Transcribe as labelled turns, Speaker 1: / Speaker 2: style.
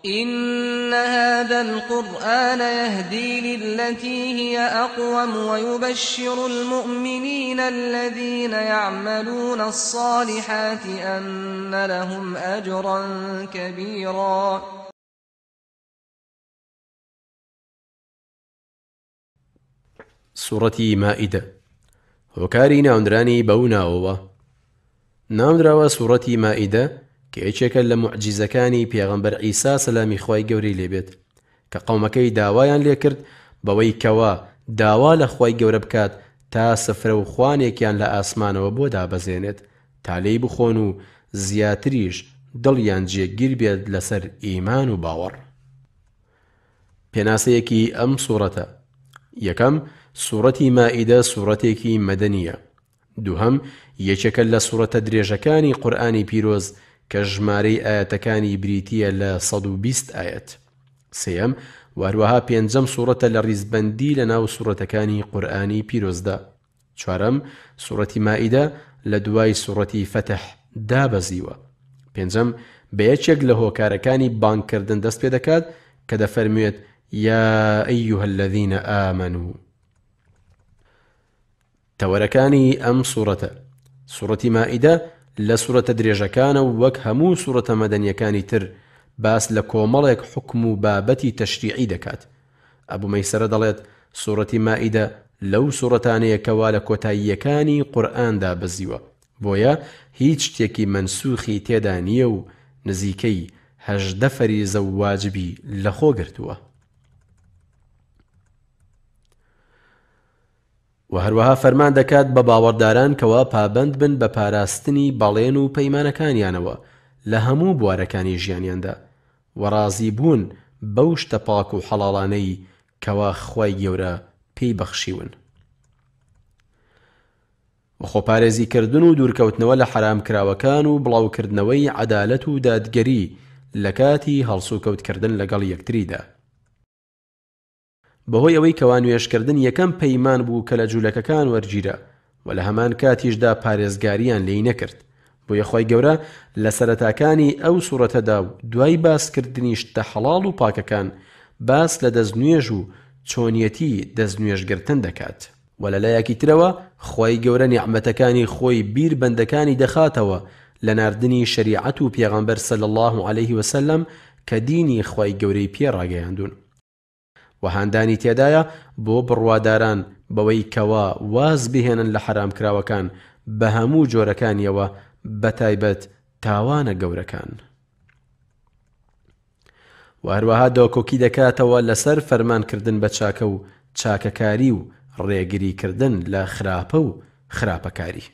Speaker 1: إن هذا القرآن يهدي للتي هي أقوم ويبشر المؤمنين الذين يعملون الصالحات أن لهم أجرا كبيرا.
Speaker 2: سورة مائدة هۆکاری ناوندرانی بەو ناوەوە نامدراوە سوورەتی مائیدە کە یەکێکە لە موعجیزەکانی پێغەمبەر عیسا سەلامی خوای گەورەی لێبێت کە قەومەکەی داوایان لێکرد بەوەی کەوا داوا لە خوای گەورە بکات تا سفرە و خوانێکیان لە ئاسمانەوە بۆ دابەزێنێت تا لێی بخۆن و زیاتریش دڵیان جێگیر بێت لەسەر ئیمان و باوەڕ. پێناسەیەکی ئەم سوورەتە: یەکەم، سوورەتی مائیدە سوورەتێکی مەدەنیە. دووهەم، یەکێکە لە سوورەتە درێژەکانی قورئانی پیرۆز کە ژمارەی ئاەتەکانی بریتیە لە 120 ئاەت. سێەم، واروەها پێنجەم سوورەتە لە ڕیزبەندی لە ناو سوورەتەکانی قورئانی پیرۆزدا. چوارەم، سوورەتی مائیدە لە دوای سوورەتی فەتح دابەزیوە. پێنجەم، بە یەکێک لە هۆکارەکانی بانگکردن دەست پێ دەکات کە دەفەرموێت یا ئەیها الذین ئامنوا. تەوەرەکانی ئەم سوورەتە: سوورەتی مائیدە لە سوورەتە درێژەکانە و وەک هەموو سوورەتە مەدەنیەکانی تر باس لە کۆمەڵێک حکم و بابەتی تەشریعی دەکات. ئەبوو مەیسەرە دەڵێت سوورەتی مائیدە لەو سوورەتانەیە کەوا لە کۆتاییەکانی قورئاندا بەزیوە، بۆیە هیچ شتێکی مەنسوخی تێدا نییە و نزیکەی 18 فەریزە و واجبی لەخۆ گرتووە. و هەروەها فەرمان دەکات بە باوەڕداران کەوا پابەند بن بە پاراستنی بەڵێن و پەیمانەکانیانەوە لە هەموو بوارەکانی ژیانیاندا و ڕازی بوون بەو شتە پاک و حەڵاڵانەی کەوا خوای گەورە پێی بەخشیون. و خۆپارێزیکردن و دوورکەوتنەوە لە حرامکراوەکان و بڵاوکردنەوەی عەدالەت و دادگەری لە کاتی هەڵسوکەوتکردن لەگەڵ یەکتریدا. بەهۆی ئەوەی کەوا نوێژکردن یەکەم پەیمان بوو کە لە جوولەکەکان وەرگیرە و لە هەمان کاتیشدا پارێزگاریان لێی نەکرد، بۆیە خوای گەورە لە سەرەتاکانی ئەو سوورەتەدا و دوای باسکردنی شتە حەڵاڵ و پاکەکان باس لە دەستنوێژ و چۆنیەتی دەستنوێژگرتن دەکات. و لە لایەکی ترەوە خوای گەورە نیعمەتەکانی خۆی بیر بەندەکانی دەخاتەوە لە ناردنی شەریعەت و پێغەمبەر صلی الله علیه وسلم کە دینی خوای گەورەی پێ ڕاگەیاندون و هاندانی تێدایە بۆ بڕواداران بەوەی کەوا واز بهێنن لە حرامکراوەکان بە هەموو جۆرەکانیەوە بەتایبەت تاوانە گەورەکان. و هەروەها دۆکۆکی دەکاتەوە لەسەر فەرمانکردن بە چاکە و چاکەکاری و ڕێگریکردن لە خراپە و خراپەکاری.